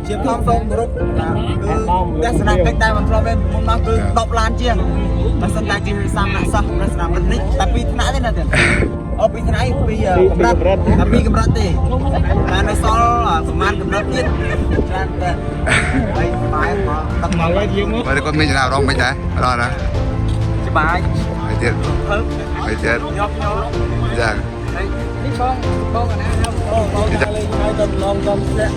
เชียบทองส่งรุกคือลักษณะใกล้ๆมันเราเป็นมุมนั้นคือตบลานเชียงลักษณะที่ซ้ำหนักซะลักษณะแบบนี้แต่ปีหน้าเนี่ยนะเดี๋ยวเอาปีหน้าปีกำลังปีกำลังตีการในซอลประมาณกำลังเตี้ยการแต่ไปมาตักมาไว้ยิงมั้ง vậy con mình nào đâu mình đấy rồi nè สบาย phải chết phải chết ยก dạ นี่บ้องกันนะครับบ้องเลยให้ตอนลองเสีย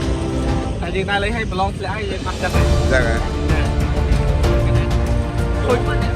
แต่จริงๆเลยให้ลองเสียให้มันจะเป็น dạ rồi คุยมันเนี่ย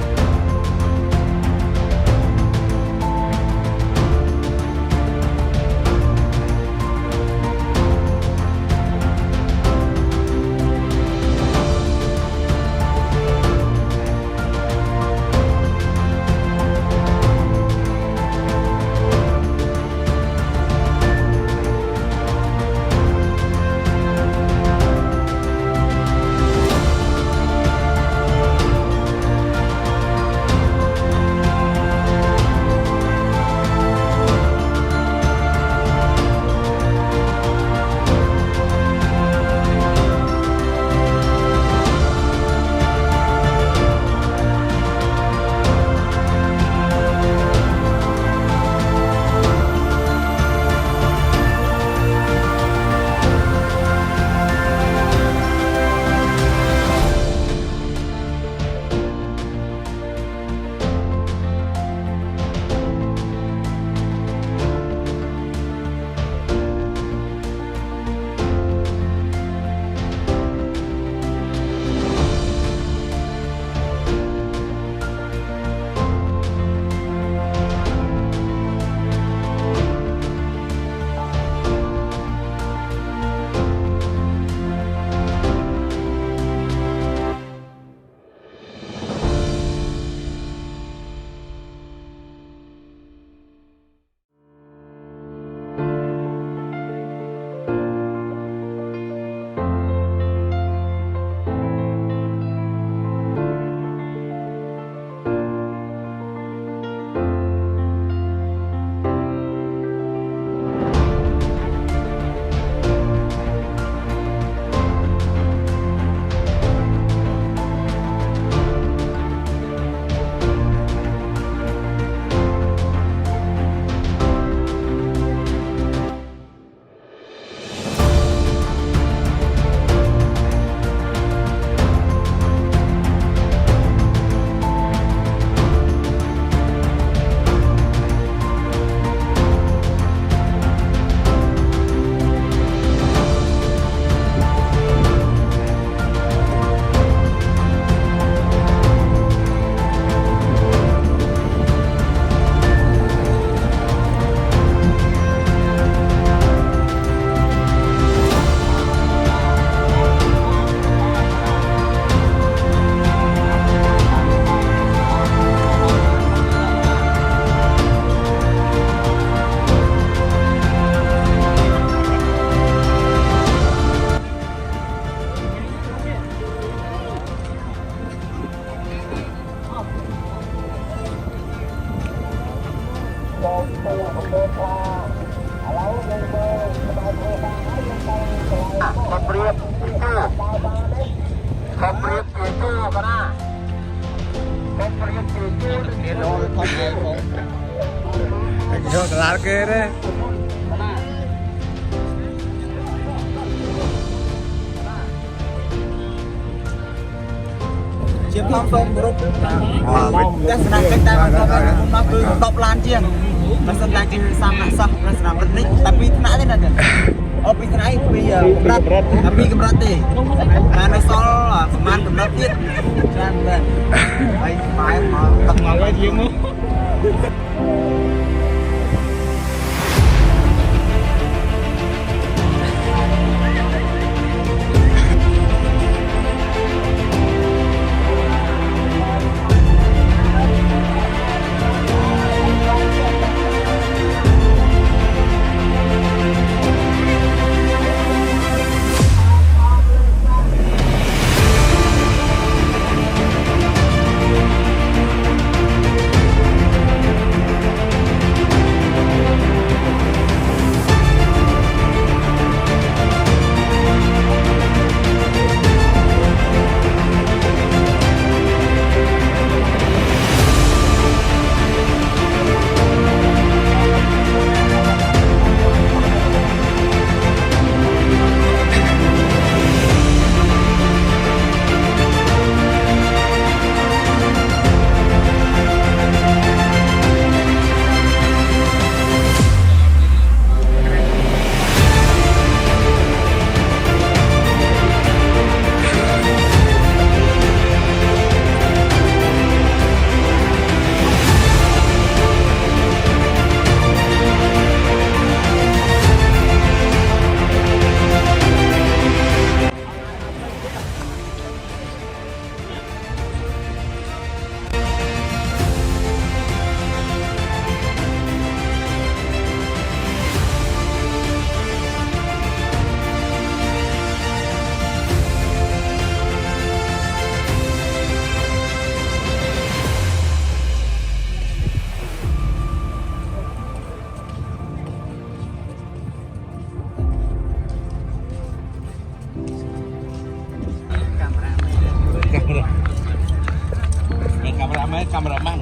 ขอบเรียบขอบเรียบจีจูกันนะขอบเรียบจีจูเดี๋ยวโดนทำเองผม cho lá kê đấy เชียบทองส่งรุกลักษณะใกล้ๆมันเราเป็นมุมนั้นคือตบลานเชียงลักษณะที่ซ้ำหนักซะลักษณะแบบนี้แต่ปีหน้าเนี่ยนะเดี๋ยวเอาปีหน้าปีกำลังปีกำลังตีการในซอลประมาณกำลังเตี้ยการแต่ไปมาตักมาไว้ยิงมั้ง cameraman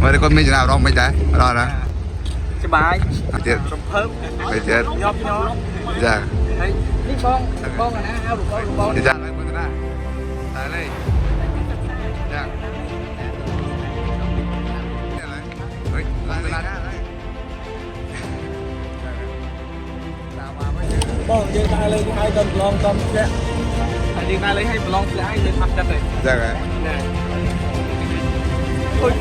mà đi con mình nào rong mấy trái đó nè cái bài chết rồng thơm phải chết nhóp nhó dạ đấy đi bông rồi nè ao được bông đi ra lấy con ra tại đây dạ bông chơi tay lên hai tuần long tâm chứ đi tay lấy hai long sẽ hai lên mặt chân này dạ thôi